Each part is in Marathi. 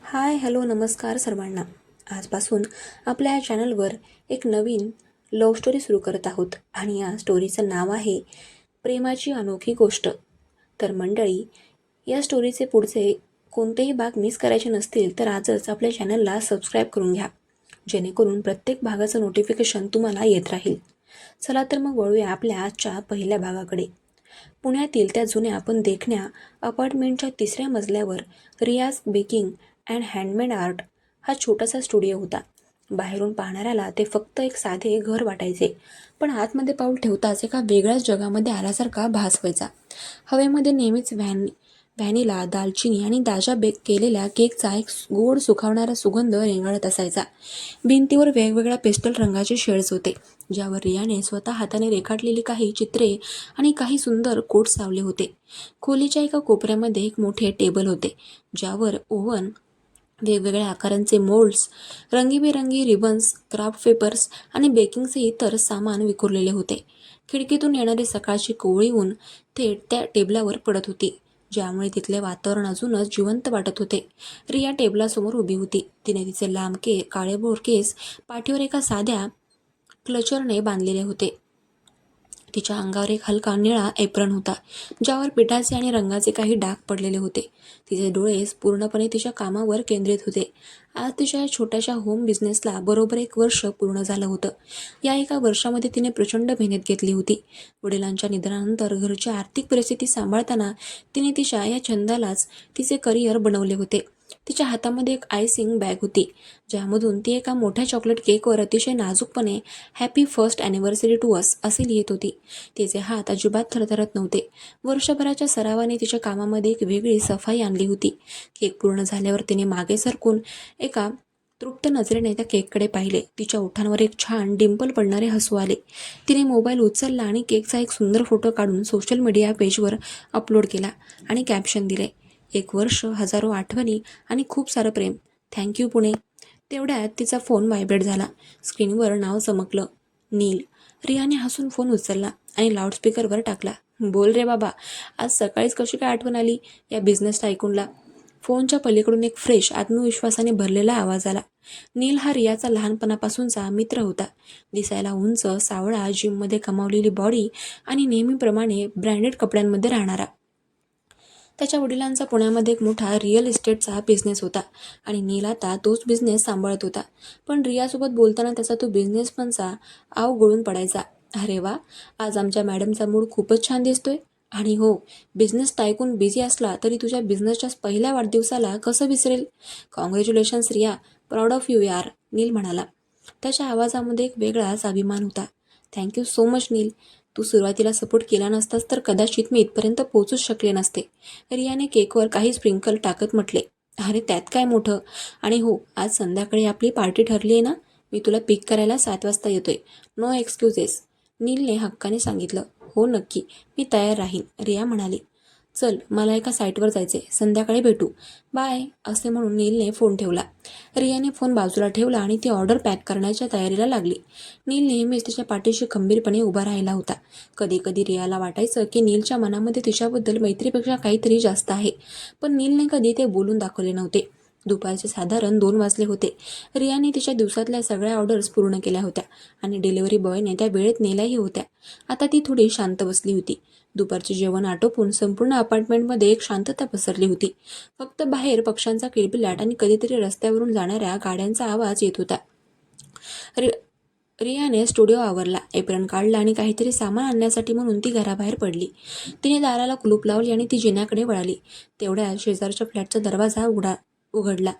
हाय हॅलो नमस्कार सर्वांना. आजपासून आपल्या या चॅनलवर एक नवीन लव्ह स्टोरी सुरू करत आहोत आणि या स्टोरीचं नाव आहे प्रेमाची अनोखी गोष्ट. तर मंडळी, या स्टोरीचे पुढचे कोणतेही भाग मिस करायचे नसतील तर आजच आपल्या चॅनलला सबस्क्राईब करून घ्या, जेणेकरून प्रत्येक भागाचं नोटिफिकेशन तुम्हाला येत राहील. चला तर मग वळूया आपल्या आजच्या पहिल्या भागाकडे. पुण्यातील त्या जुन्या पण देखण्या अपार्टमेंटच्या 3ऱ्या मजल्यावर रियाज बेकिंग अँड हँडमेड आर्ट हा छोटासा स्टुडिओ होता. बाहेरून पाहणाऱ्याला ते फक्त एक साधे घर वाटायचे, पण आतमध्ये पाऊल ठेवताच एका वेगळ्याच जगामध्ये आल्यासारखा भास व्हायचा. हवेमध्ये नेहमीच व्हॅनिला, दालचिनी आणि ताज्या बेक केलेल्या केकचा एक गोड सुखावणारा सुगंध रेंगाळत असायचा. भिंतीवर वेगवेगळ्या पेस्टल रंगाचे शेड्स होते, ज्यावर रियाने स्वतः हाताने रेखाटलेली काही चित्रे आणि काही सुंदर कोट्स लावले होते. खोलीच्या एका कोपऱ्यामध्ये एक मोठे टेबल होते, ज्यावर ओव्हन, वेगवेगळ्या आकारांचे मोल्ड्स, रंगीबेरंगी रिबन्स, क्राफ्ट पेपर्स आणि बेकिंगचे इतर सामान विखुरलेले होते. खिडकीतून येणारी सकाळची कोवळी ऊन थेट त्या टेबलावर पडत होती, ज्यामुळे तिथले वातावरण अजूनच जिवंत वाटत होते. रिया टेबलासमोर उभी होती. तिने तिचे लांब काळेभोर केस पाठीवर एका साध्या क्लचरने बांधलेले होते. तिच्या अंगावर एक हलका निळा एप्रन होता, ज्यावर पिठाचे आणि रंगाचे काही डाग पडलेले होते. तिचे डोळे पूर्णपणे तिच्या कामावर केंद्रित होते. आज तिच्या या छोट्याशा होम बिझनेसला बरोबर 1 वर्ष पूर्ण झालं होतं. या एका वर्षामध्ये तिने प्रचंड मेहनत घेतली होती. वडिलांच्या निधनानंतर घरची आर्थिक परिस्थिती सांभाळताना तिने तिच्या या छंदालाच तिचे करिअर बनवले होते. तिच्या हातामध्ये एक आयसिंग बॅग होती, ज्यामधून ती एका मोठ्या चॉकलेट केकवर अतिशय नाजूकपणे happy first anniversary to us असे लिहित होती. तिचे हात अजिबात थरथरत नव्हते. वर्षभराच्या सरावाने तिच्या कामामध्ये एक वेगळी सफाई आणली होती. केक पूर्ण झाल्यावर तिने मागे सरकून एका तृप्त नजरेने त्या केककडे पाहिले. तिच्या ओठांवर एक छान डिंपल पडणारे हसू आले. तिने मोबाईल उचलला आणि केकचा एक सुंदर फोटो काढून सोशल मीडिया पेजवर अपलोड केला आणि कॅप्शन दिले, 1 वर्ष, हजारो आठवणी आणि खूप सारं प्रेम. थँक्यू पुणे. तेवढ्यात तिचा फोन व्हायब्रेट झाला. स्क्रीनवर नाव चमकलं, नील. रियाने हसून फोन उचलला आणि लाऊडस्पीकरवर टाकला. बोल रे बाबा, आज सकाळीच कशी काय आठवण आली या बिझनेसला ऐकूनला? फोनच्या पलीकडून एक फ्रेश आत्मविश्वासाने भरलेला आवाज आला. नील हा रियाचा लहानपणापासूनचा मित्र होता. दिसायला उंच, सावळा, जिममध्ये कमावलेली बॉडी आणि नेहमीप्रमाणे ब्रँडेड कपड्यांमध्ये राहणारा. त्याच्या वडिलांचा पुण्यामध्ये एक मोठा रिअल इस्टेटचा बिझनेस होता आणि नील आता तोच बिझनेस सांभाळत होता. पण रियासोबत बोलताना त्याचा तो बिझनेसमनचा आव गळून पडायचा. अरे वा, आज आमच्या मॅडमचा मूड खूपच छान दिसतोय. आणि हो, बिझनेस टायकून बिझी असला तरी तुझ्या बिझनेसच्या पहिल्या वाढदिवसाला कसं विसरेल? Congratulations Riya, proud of you यार, नील म्हणाला. त्याच्या आवाजामध्ये एक वेगळाच अभिमान होता. Thank you so much Neel. तू सुरुवातीला सपोर्ट केला नसतास तर कदाचित मी इथपर्यंत पोहोचूच शकले नसते. रियाने केकवर काही स्प्रिंकल टाकत म्हटले. अरे त्यात काय मोठं. आणि हो, आज संध्याकाळी आपली पार्टी ठरली आहे ना? मी तुला पिक करायला 7 वाजता येतोय. नो एक्सक्युजेस, नीलने हक्काने सांगितलं. हो नक्की, मी तयार राहीन, रिया म्हणाली. चल, मला एका साईटवर जायचे, संध्याकाळी भेटू, बाय, असे म्हणून नीलने फोन ठेवला. रियाने फोन बाजूला ठेवला आणि ती ऑर्डर पॅक करण्याच्या तयारीला लागली. नील नेहमीच तिच्या पाठीशी खंबीरपणे उभा राहिला होता. कधी कधी रियाला वाटायचं की नीलच्या मनामध्ये तिच्याबद्दल मैत्रीपेक्षा काहीतरी जास्त आहे, पण नीलने कधी ते बोलून दाखवले नव्हते. दुपारचे साधारण 2 वाजले होते. रियाने तिच्या दिवसातल्या सगळ्या ऑर्डर्स पूर्ण केल्या होत्या आणि डिलिव्हरी बॉयने त्या वेळेत नेल्याही होत्या. आता ती थोडी शांत बसली होती. दुपारचे जेवण आटोपून संपूर्ण अपार्टमेंटमध्ये एक शांतता पसरली होती. फक्त बाहेर पक्ष्यांचा किलबिलाट आणि कधीतरी रस्त्यावरून जाणाऱ्या गाड्यांचा आवाज येत होता. रियाने स्टुडिओ आवरला, एप्रन काढला आणि काहीतरी सामान आणण्यासाठी म्हणून ती घराबाहेर पडली. तिने दाराला कुलूप लावली आणि ती जिन्याकडे वळाली. तेवढ्यात शेजारच्या फ्लॅटचा दरवाजा उघडला.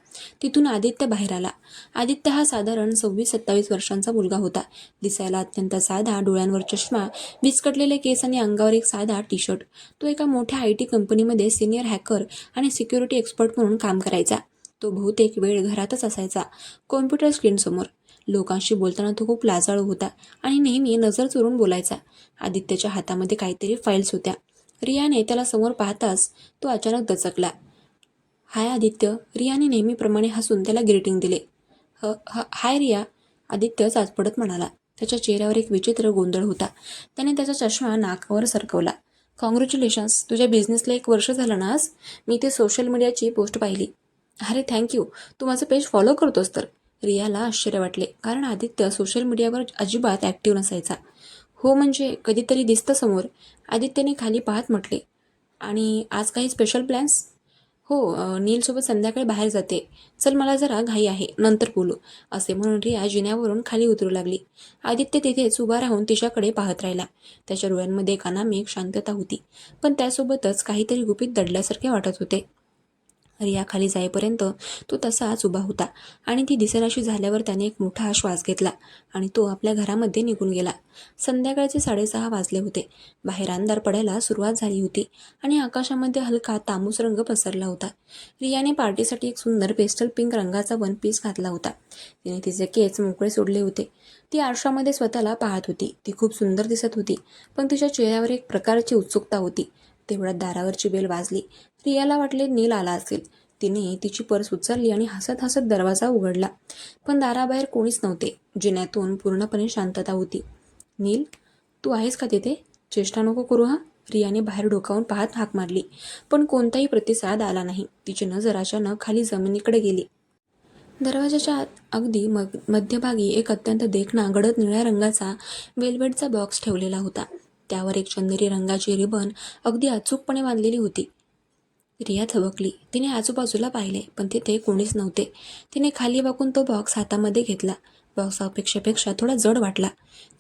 तिथून आदित्य बाहेर आला. आदित्य हा साधारण 26-27 वर्षांचा मुलगा होता. दिसायला अत्यंत साधा, डोळ्यांवर चष्मा, विस्कटलेले केस आणि अंगावर एक साधा टी शर्ट. तो एका मोठ्या IT कंपनीमध्ये सिनियर हॅकर आणि सिक्युरिटी एक्सपर्ट म्हणून काम करायचा. तो बहुतेक वेळ घरातच असायचा, कॉम्प्युटर स्क्रीनसमोर. लोकांशी बोलताना तो खूप लाजाळू होता आणि नेहमी नजर चोरून बोलायचा. आदित्यच्या हातामध्ये काहीतरी फाईल्स होत्या. रियाने त्याला समोर पाहताच तो अचानक दचकला. हाय आदित्य, रियाने नेहमीप्रमाणे हसून त्याला ग्रीटिंग दिले. हाय रिया, आदित्य चाचपडत म्हणाला. त्याच्या चेहऱ्यावर एक विचित्र गोंधळ होता. त्याने त्याचा चष्मा नाकावर सरकवला. कॉंग्रॅच्युलेशन्स, तुझ्या बिझनेसला 1 वर्ष झालं ना आज? मी ते सोशल मीडियाची पोस्ट पाहिली. अरे थँक्यू, तू माझं पेज फॉलो करतोस तर. रियाला आश्चर्य वाटले, कारण आदित्य सोशल मीडियावर अजिबात ॲक्टिव्ह नसायचा. हो म्हणजे कधीतरी दिसतं समोर. आदित्यने खाली पाहत म्हटले. आणि आज काही स्पेशल प्लॅन्स? हो, नीलसोबत संध्याकाळी बाहेर जाते. चल मला जरा घाई आहे, नंतर बोलू, असे म्हणून रिया जिन्यावरून खाली उतरू लागली. आदित्य तिथेच उभा राहून तिच्याकडे पाहत राहिला. त्याच्या डोळ्यांमध्ये एक अनामिक शांतता होती, पण त्यासोबतच काहीतरी गुपित दडल्यासारखे वाटत होते. रिया खाली जाईपर्यंत तो तसाच उभा होता आणि ती दिसेनाशी झाल्यावर त्याने एक मोठा श्वास घेतला आणि तो आपल्या घरामध्ये निघून गेला. संध्याकाळचे 6:30 वाजले होते. बाहेर अंधार पडायला सुरुवात झाली होती आणि आकाशामध्ये हलका तांबूस रंग पसरला होता. रियाने पार्टीसाठी एक सुंदर पेस्टल पिंक रंगाचा वन पीस घातला होता. तिने तिचे केस मोकळे सोडले होते. ती आरशामध्ये स्वतःला पाहत होती. ती खूप सुंदर दिसत होती, पण तिच्या चेहऱ्यावर एक प्रकारची उत्सुकता होती. तेवढ्यात दारावरची बेल वाजली. रियाला वाटले नील आला असेल. तिने तिची पर्स उचलली आणि हसत हसत दरवाजा उघडला, पण दाराबाहेर कोणीच नव्हते. जिन्यातून पूर्णपणे शांतता होती. नील, तू आहेस का तिथे? चेष्टा नको करू हा. रियाने बाहेर डोकावून पाहत हाक मारली, पण कोणताही प्रतिसाद आला नाही. तिची नजर अचानक खाली जमिनीकडे गेली. दरवाजाच्या अगदी मध्यभागी एक अत्यंत देखणा गडद निळ्या रंगाचा वेल्वेटचा बॉक्स ठेवलेला होता. त्यावर एक चंदेरी रंगाची रिबन अगदी अचूकपणे बांधलेली होती. रिया थबकली. तिने आजूबाजूला पाहिले, पण तिथे कोणीच नव्हते. तिने खाली वाकून तो बॉक्स हातामध्ये घेतला. बॉक्स अपेक्षेपेक्षा थोडा जड वाटला.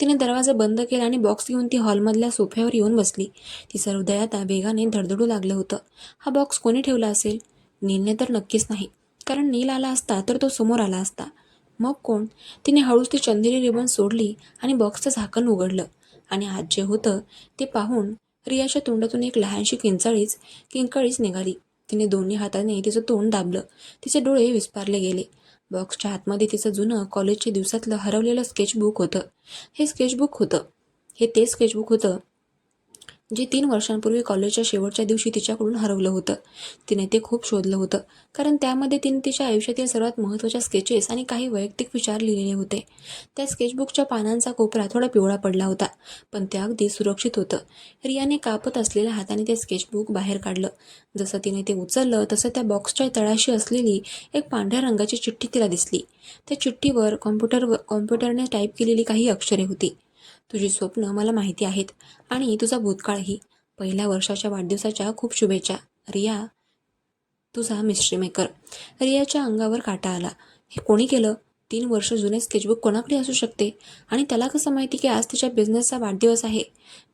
तिने दरवाजा बंद केला आणि बॉक्स घेऊन ती हॉलमधल्या सोफ्यावर येऊन बसली. तिचं हृदय आता वेगाने धडधडू लागलं होतं. हा बॉक्स कोणी ठेवला असेल? नीलने तर नक्कीच नाही, कारण नील आला असता तर तो समोर आला असता. मग कोण? तिने हळूच ती चंदेरी रिबन सोडली आणि बॉक्सचं झाकण उघडलं, आणि आत जे होतं ते पाहून रियाच्या तोंडातून एक लहानशी किंकाळीच निघाली. तिने दोन्ही हाताने तिचं तोंड दाबलं. तिचे डोळे विस्पारले गेले. बॉक्सच्या आतमध्ये तिचं जुनं कॉलेजच्या दिवसातलं हरवलेलं स्केचबुक होतं. हे ते स्केचबुक होतं जे 3 वर्षांपूर्वी कॉलेजच्या शेवटच्या दिवशी तिच्याकडून हरवलं होतं. तिने ते खूप शोधलं होतं, कारण त्यामध्ये तिने तिच्या आयुष्यातील सर्वात महत्त्वाच्या स्केचेस आणि काही वैयक्तिक विचार लिहिलेले होते. त्या स्केचबुकच्या पानांचा कोपरा थोडा पिवळा पडला होता, पण ते अगदी सुरक्षित होतं. रियाने कापत असलेल्या हाताने ते स्केचबुक बाहेर काढलं. जसं तिने ते उचललं तसं त्या बॉक्सच्या तळाशी असलेली एक पांढऱ्या रंगाची चिठ्ठी तिला दिसली. त्या चिठ्ठीवर कॉम्प्युटरने टाईप केलेली काही अक्षरे होती. तुझी स्वप्न मला माहिती आहेत, आणि तुझा भूतकाळही. पहिल्या वर्षाच्या वाढदिवसाच्या खूप शुभेच्छा, रिया, तुझा मिस्ट्री मेकर. रियाच्या अंगावर काटा आला. हे कोणी केलं? 3 वर्ष जुने स्केचबुक कोणाकडे असू शकते? आणि त्याला कसं माहिती की आज तिच्या बिझनेसचा वाढदिवस आहे?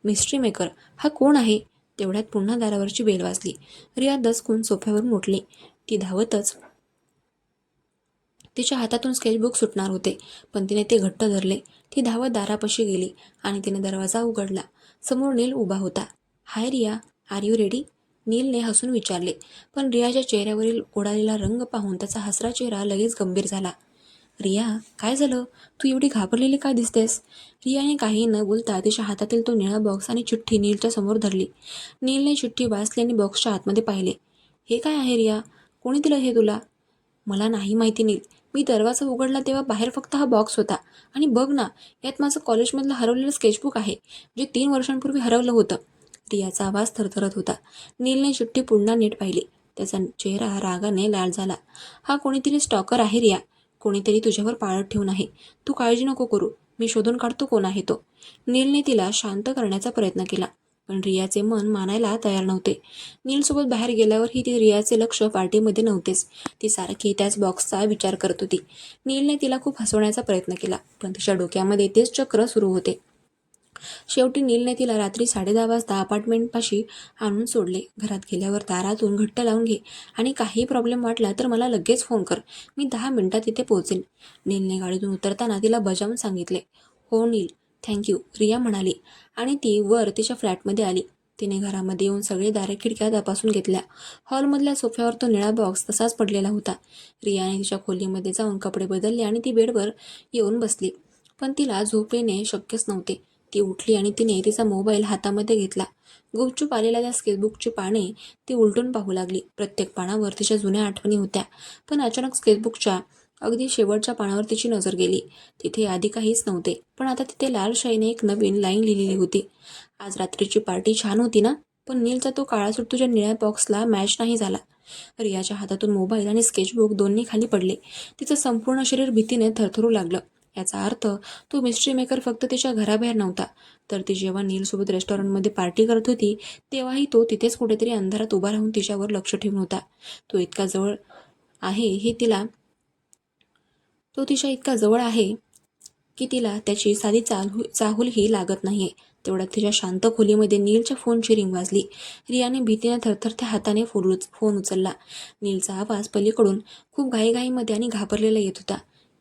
मिस्ट्री मेकर हा कोण आहे? तेवढ्यात पुन्हा दारावरची बेल वाजली. रिया दचकून सोफ्यावरून उठली. ती धावतच तिच्या हातातून स्केचबुक सुटणार होते, पण तिने ते घट्ट धरले. ती धावत दारापाशी गेली आणि तिने दरवाजा उघडला. समोर नील उभा होता. हाय रिया, आर यू रेडी? नीलने हसून विचारले, पण रियाच्या चेहऱ्यावरील उडालेला रंग पाहून त्याचा हसरा चेहरा लगेच गंभीर झाला. रिया, काय झालं? तू एवढी घाबरलेली का दिसतेस? रियाने काही न बोलता तिच्या हातातील तो निळा बॉक्स आणि चिठ्ठी नीलच्या समोर धरली. नीलने चिठ्ठी वाचली आणि बॉक्सच्या आतमध्ये पाहिले. हे काय आहे रिया? कोणी दिलं हे तुला? मला नाही माहिती नील. मी दरवाजा उघडला तेव्हा बाहेर फक्त हा बॉक्स होता. आणि बघ ना, यात माझं कॉलेजमधलं हरवलेलं स्केचबुक आहे, जे 3 वर्षांपूर्वी हरवलं होतं. रियाचा आवाज थरथरत होता. नीलने चिठ्ठी पुन्हा नीट पाहिली. त्याचा चेहरा रागाने लाल झाला. हा कोणीतरी स्टॉकर आहे रिया. कोणीतरी तुझ्यावर पाळत ठेवून आहे. तू काळजी नको करू. मी शोधून काढतो कोण आहे तो. नीलने तिला शांत करण्याचा प्रयत्न केला, पण रियाचे मन मानायला तयार नव्हते. नीलसोबत बाहेर गेल्यावरही ती रियाचे लक्ष पार्टीमध्ये नव्हतेच. ती सारखी त्याच बॉक्सचा विचार करत होती. नीलने तिला खूप हसवण्याचा प्रयत्न केला, पण तिच्या डोक्यामध्ये तेच चक्र सुरू होते. शेवटी नीलने तिला रात्री 10:30 वाजता अपार्टमेंटपाशी आणून सोडले. घरात गेल्यावर दारातून घट्ट लावून घे, आणि काही प्रॉब्लेम वाटला तर मला लगेच फोन कर. मी 10 मिनिटात तिथे पोहोचेन. नीलने गाडीतून उतरताना तिला बजावून सांगितले. हो नील, थँक्यू, रिया म्हणाली, आणि ती वर तिच्या फ्लॅटमध्ये आली. तिने घरामध्ये येऊन सगळे दारे खिडक्या तपासून घेतल्या. हॉलमधल्या सोफ्यावर तो निळा बॉक्स तसाच पडलेला होता. रियाने तिच्या खोलीमध्ये जाऊन कपडे बदलले आणि ती बेडवर येऊन बसली, पण तिला झोप येणे शक्यच नव्हते. ती उठली आणि तिने तिचा मोबाईल हातामध्ये घेतला. गुपचूप आलेल्या त्या स्केचबुकची पाने ती उलटून पाहू लागली. प्रत्येक पानावर तिच्या जुन्या आठवणी होत्या, पण अचानक स्केचबुकच्या अगदी शेवटच्या पानावर तिची नजर गेली. तिथे आधी काहीच नव्हते, पण आता तिथे लाल शाईने एक नवीन लाईन लिहिलेली होती. आज रात्रीची पार्टी छान होती ना, पण नीलचा तो काळा सूट तुझ्या निळ्या बॉक्सला मॅच नाही झाला. रियाच्या हातातून मोबाईल आणि स्केचबुक दोन्ही खाली पडले. तिचं संपूर्ण शरीर भीतीने थरथरू लागलं. याचा अर्थ तो मिस्ट्री मेकर फक्त तिच्या घराबाहेर नव्हता, तर ती जेव्हा नीलसोबत रेस्टॉरंटमध्ये पार्टी करत होती तेव्हाही तो तिथेच कुठेतरी अंधारात उभा राहून तिच्यावर लक्ष ठेवून होता. तो इतका जवळ आहे हे तिला तो तिच्या इतका जवळ आहे की तिला त्याची साधी चाहूलही लागत नाहीये. तेवढ्यात तिच्या शांत खोलीमध्ये नीलच्या फोनची रिंग वाजली. रियाने भीतीने थरथरत्या हाताने फोन उचलला. नीलचा आवाज पलीकडून खूप घाईघाईमध्ये आणि घाबरलेला येत होता.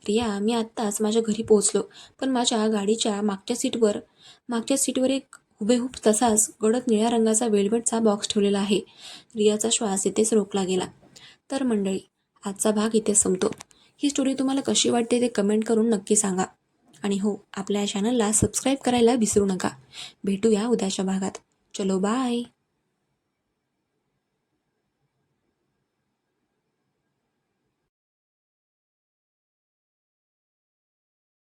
रिया, मी आत्ताच माझ्या घरी पोहोचलो, पण माझ्या गाडीच्या मागच्या सीटवर एक हुबेहूब तसाच गडद निळ्या रंगाचा वेलवेटचा बॉक्स ठेवलेला आहे. रियाचा श्वास इथेच रोखला गेला. तर मंडळी, आजचा भाग इथेच संपतो. ही स्टोरी तुम्हाला कशी वाटते ते कमेंट करून नक्की सांगा. आणि हो, आपल्या चॅनलला सबस्क्राईब करायला विसरू नका. भेटूया उद्याच्या भागात. चलो बाय.